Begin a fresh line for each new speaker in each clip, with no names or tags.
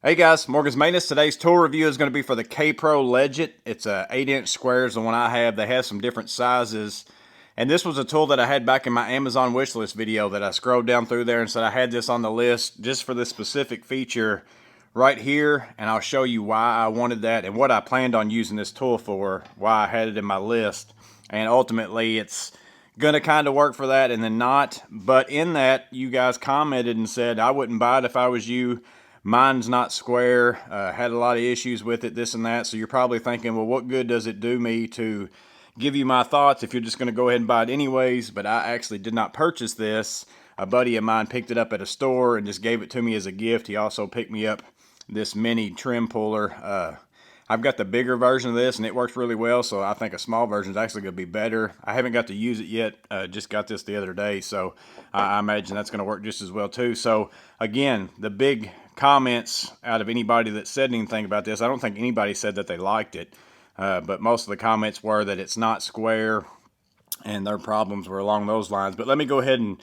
Hey guys, Morgan's Maintenance. Today's tool review is going to be for the KAPRO Legit. It's a 8-inch square is the one I have. They have some different sizes. And this was a tool that I had back in my Amazon wishlist video that I scrolled down through there and said I had this on the list just for this specific feature right here. And I'll show you why I wanted that and what I planned on using this tool for, why I had it in my list. And ultimately it's going to kind of work for that and then not. But in that, you guys commented and said I wouldn't buy it if I was you. Mine's not square, had a lot of issues with it, this and that. So you're probably thinking, well, what good does it do me to give you my thoughts if you're just going to go ahead and buy it anyways? But I actually did not purchase this. A buddy of mine picked it up at a store and just gave it to me as a gift. He also picked me up this mini trim puller. I've got the bigger version of this and it works really well, so I think a small version is actually going to be better. I haven't got to use it yet, just got this the other day, so I imagine that's going to work just as well too. So again, the big comments out of anybody that said anything about this, I don't think anybody said that they liked it, but most of the comments were that it's not square and their problems were along those lines. But let me go ahead and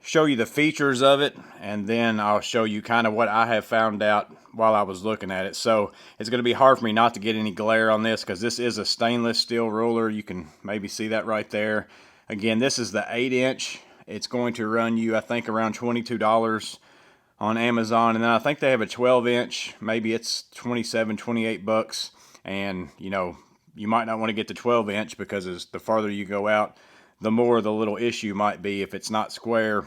show you the features of it, and then I'll show you kind of what I have found out while I was looking at it. So it's going to be hard for me not to get any glare on this because this is a stainless steel ruler. You can maybe see that right there. Again, this is the 8-inch. It's going to run you, I think, around $22 on Amazon, and then I think they have a 12-inch. Maybe it's 27, 28 bucks. And you know, you might not want to get the 12-inch because as the farther you go out, the more the little issue might be if it's not square.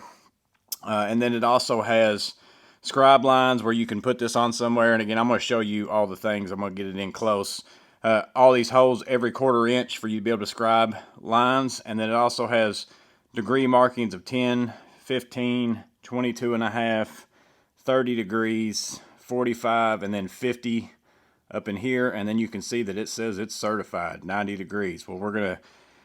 And then it also has scribe lines where you can put this on somewhere. And again, I'm going to show you all the things. I'm going to get it in close. All these holes every 1/4 inch for you to be able to scribe lines. And then it also has degree markings of 10, 15, 22 and a half, 30 degrees, 45, and then 50 up in here. And then you can see that it says it's certified 90 degrees. Well, we're going to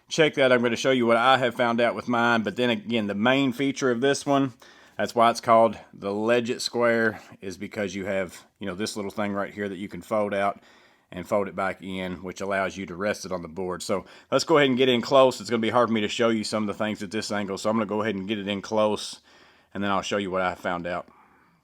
check that. I'm going to show you what I have found out with mine. But then again, the main feature of this one, that's why it's called the Legit Square, is because you have, you know, this little thing right here that you can fold out and fold it back in, which allows you to rest it on the board. So let's go ahead and get in close. It's going to be hard for me to show you some of the things at this angle, so I'm going to go ahead and get it in close, and then I'll show you what I found out.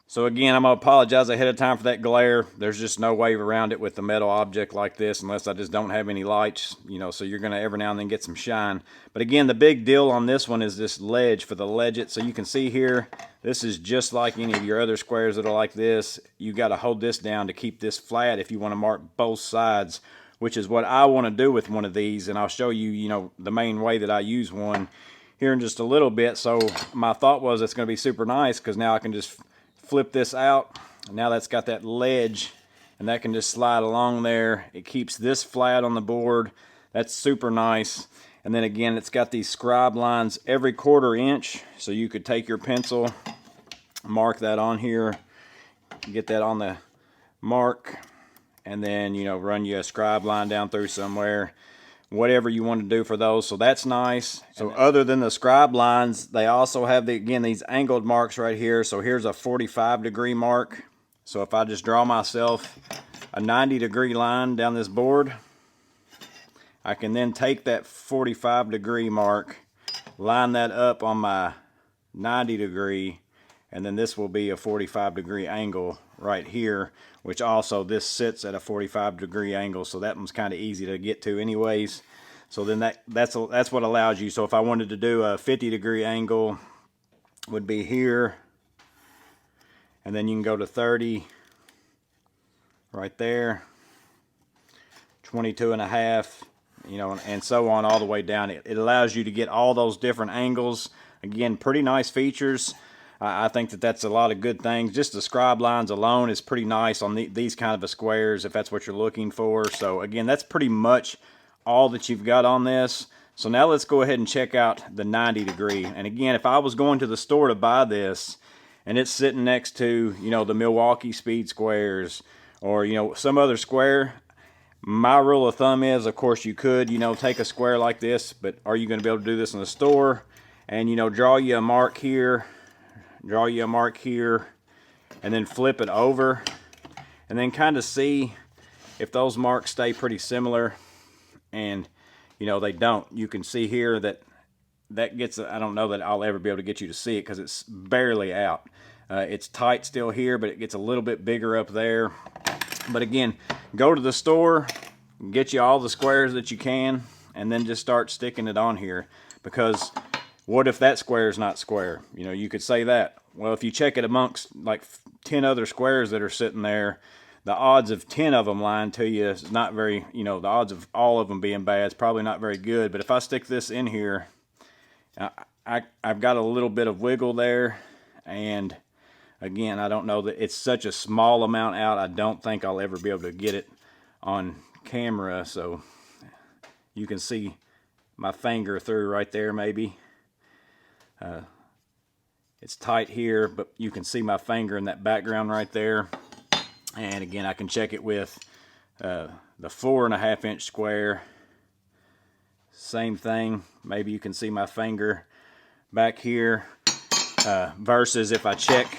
So again, I'm going to apologize ahead of time for that glare. There's just no way around it with a metal object like this unless I just don't have any lights, you know, so you're going to every now and then get some shine. But again, the big deal on this one is this ledge for the Legit. So you can see here, this is just like any of your other squares that are like this. You got to hold this down to keep this flat if you want to mark both sides, which is what I want to do with one of these. And I'll show you, you know, the main way that I use one here in just a little bit. So my thought was it's going to be super nice because now I can just flip this out. Now that's got that ledge and that can just slide along there. It keeps this flat on the board. That's super nice. And then again, it's got these scribe lines every 1/4 inch, so you could take your pencil, mark that on here, get that on the mark, and then, you know, run you a scribe line down through somewhere, whatever you want to do for those. So that's nice. So other than the scribe lines, they also have again these angled marks right here. So here's a 45 degree mark. So if I just draw myself a 90 degree line down this board, I can then take that 45 degree mark, line that up on my 90 degree, and then this will be a 45 degree angle right here, which also this sits at a 45 degree angle, so that one's kind of easy to get to anyways. So then that's what allows you. So if I wanted to do a 50 degree angle, would be here, and then you can go to 30 right there, 22 and a half, you know, and so on all the way down. It allows you to get all those different angles. Again, pretty nice features. I think that that's a lot of good things. Just the scribe lines alone is pretty nice on these kind of a squares if that's what you're looking for. So again, that's pretty much all that you've got on this. So now let's go ahead and check out the 90 degree. And again, if I was going to the store to buy this and it's sitting next to, you know, the Milwaukee Speed Squares or, you know, some other square, my rule of thumb is, of course, you could, you know, take a square like this, but are you going to be able to do this in the store? And, you know, draw you a mark here, draw you a mark here, and then flip it over, and then kind of see if those marks stay pretty similar. And, you know, they don't. You can see here that gets, I don't know that I'll ever be able to get you to see it because it's barely out. It's tight still here, but it gets a little bit bigger up there. But again, go to the store, get you all the squares that you can, and then just start sticking it on here. Because what if that square is not square? You know, you could say that. Well, if you check it amongst like 10 other squares that are sitting there, the odds of 10 of them lying to you is not very, you know, the odds of all of them being bad is probably not very good. But if I stick this in here, I've got a little bit of wiggle there. And again, I don't know that it's such a small amount out. I don't think I'll ever be able to get it on camera. So you can see my finger through right there maybe. It's tight here, but you can see my finger in that background right there. And again, I can check it with the 4.5 inch square. Same thing. Maybe you can see my finger back here. Versus if I check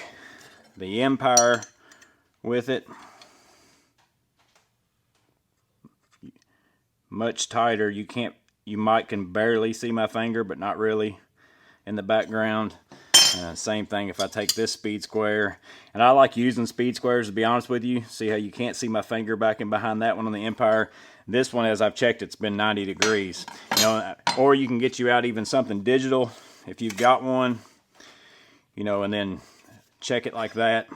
the Empire with it, much tighter. You might can barely see my finger, but not really in the background. Same thing if I take this speed square, and I like using speed squares to be honest with you. See how you can't see my finger back in behind that one on the Empire. This one, as I've checked, it's been 90 degrees. You know, or you can get you out even something digital if you've got one, you know, and then check it like that.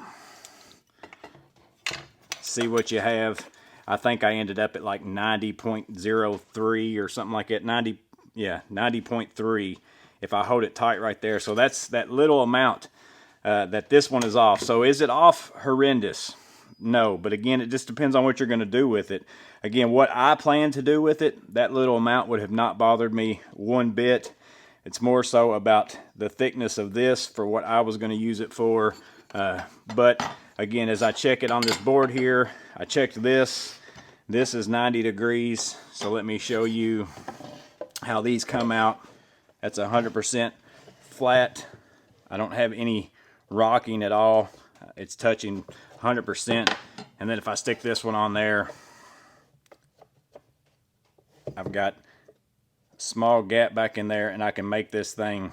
See what you have. I think I ended up at like 90.03 or something like that. 90.3 if I hold it tight right there. So that's that little amount that this one is off. So is it off horrendous? No, but again, it just depends on what you're going to do with it. Again, what I plan to do with it, that little amount would have not bothered me one bit. It's more so about the thickness of this for what I was going to use it for. But again, as I check it on this board here, I checked this. This is 90 degrees. So let me show you how these come out. That's 100% flat. I don't have any rocking at all. It's touching 100%. And then if I stick this one on there, I've got a small gap back in there, and I can make this thing,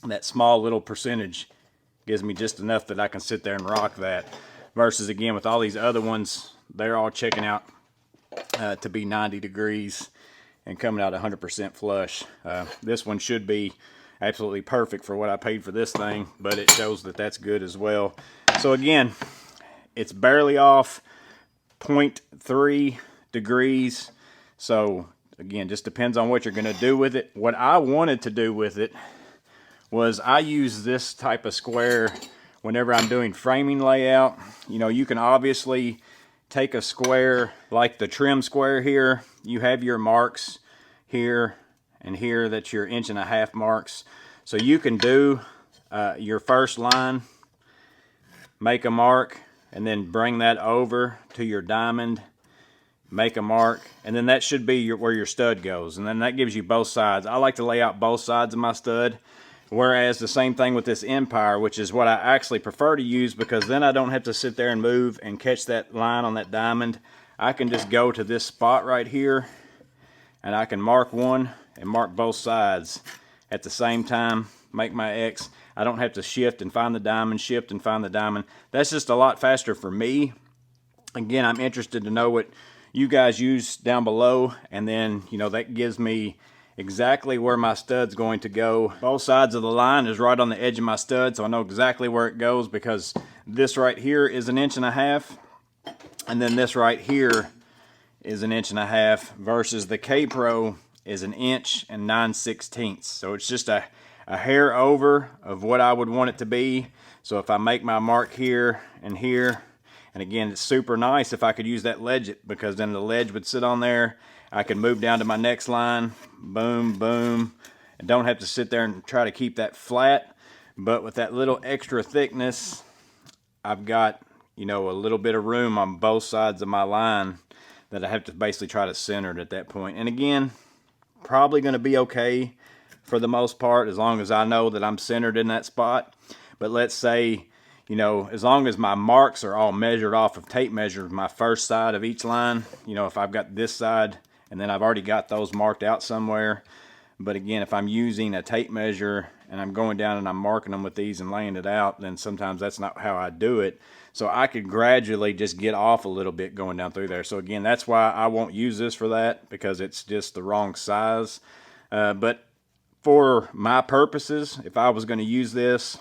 that small little percentage gives me just enough that I can sit there and rock that. Versus again, with all these other ones, they're all checking out to be 90 degrees. And coming out 100% flush. This one should be absolutely perfect for what I paid for this thing, but it shows that that's good as well. So again, it's barely off 0.3 degrees. So again, just depends on what you're going to do with it. What I wanted to do with it was I use this type of square whenever I'm doing framing layout. You know, you can obviously take a square like the trim square here. You have your marks here and here, that's your 1.5 inch marks. So you can do your first line, make a mark, and then bring that over to your diamond, make a mark, and then that should be where your stud goes. And then that gives you both sides. I like to lay out both sides of my stud. Whereas the same thing with this Empire, which is what I actually prefer to use, because then I don't have to sit there and move and catch that line on that diamond. I can just go to this spot right here, and I can mark one and mark both sides at the same time, make my X. I don't have to shift and find the diamond, shift and find the diamond. That's just a lot faster for me. Again, I'm interested to know what you guys use down below, and then, you know, that gives me exactly where my stud's going to go. Both sides of the line is right on the edge of my stud, so I know exactly where it goes, because this right here is 1.5 inches, and then this right here is 1.5 inches, versus the KAPRO is 1 inch and 9/16. So it's just a hair over of what I would want it to be. So if I make my mark here and here, and again, it's super nice if I could use that ledge it, because then the ledge would sit on there. I can move down to my next line, boom, boom, and don't have to sit there and try to keep that flat. But with that little extra thickness, I've got, you know, a little bit of room on both sides of my line that I have to basically try to center it at that point. And again, probably going to be okay for the most part, as long as I know that I'm centered in that spot. But let's say, you know, as long as my marks are all measured off of tape measures, my first side of each line, you know, if I've got this side, and then I've already got those marked out somewhere. But again, if I'm using a tape measure and I'm going down and I'm marking them with these and laying it out, then sometimes that's not how I do it. So I could gradually just get off a little bit going down through there. So again, that's why I won't use this for that, because it's just the wrong size. But for my purposes, if I was going to use this,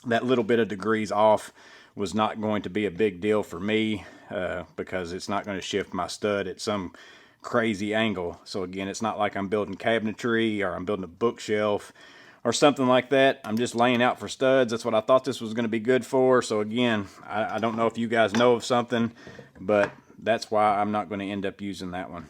that little bit of degrees off was not going to be a big deal for me, because it's not going to shift my stud at some crazy angle. So again, it's not like I'm building cabinetry or I'm building a bookshelf or something like that. I'm just laying out for studs. That's what I thought this was going to be good for. So again, I don't know if you guys know of something, but that's why I'm not going to end up using that one.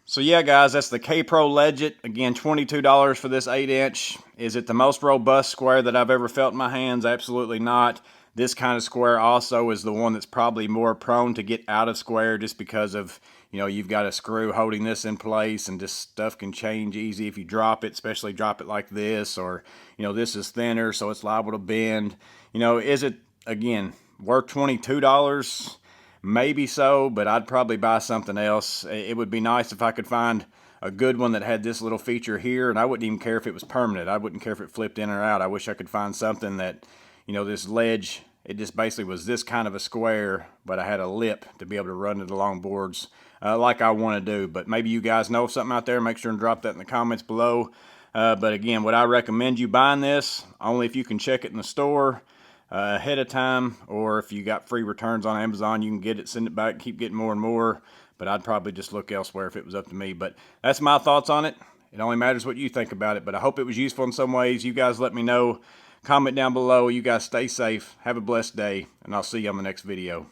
So yeah, guys, that's the KAPRO Legit. Again, $22 for this 8-inch. Is it the most robust square that I've ever felt in my hands? Absolutely not. This kind of square also is the one that's probably more prone to get out of square, just because of, you know, you've got a screw holding this in place, and this stuff can change easy if you drop it, especially drop it like this, or, you know, this is thinner, so it's liable to bend. You know, is it, again, worth $22? Maybe so, but I'd probably buy something else. It would be nice if I could find a good one that had this little feature here, and I wouldn't even care if it was permanent. I wouldn't care if it flipped in or out. I wish I could find something that, you know, this ledge, it just basically was this kind of a square, but I had a lip to be able to run it along boards like I want to do. But maybe you guys know something out there. Make sure and drop that in the comments below. But again, would I recommend you buying this? Only if you can check it in the store ahead of time, or if you got free returns on Amazon, you can get it, send it back, keep getting more and more. But I'd probably just look elsewhere if it was up to me. But that's my thoughts on it. It only matters what you think about it. But I hope it was useful in some ways. You guys let me know. Comment down below. You guys stay safe. Have a blessed day. And I'll see you on the next video.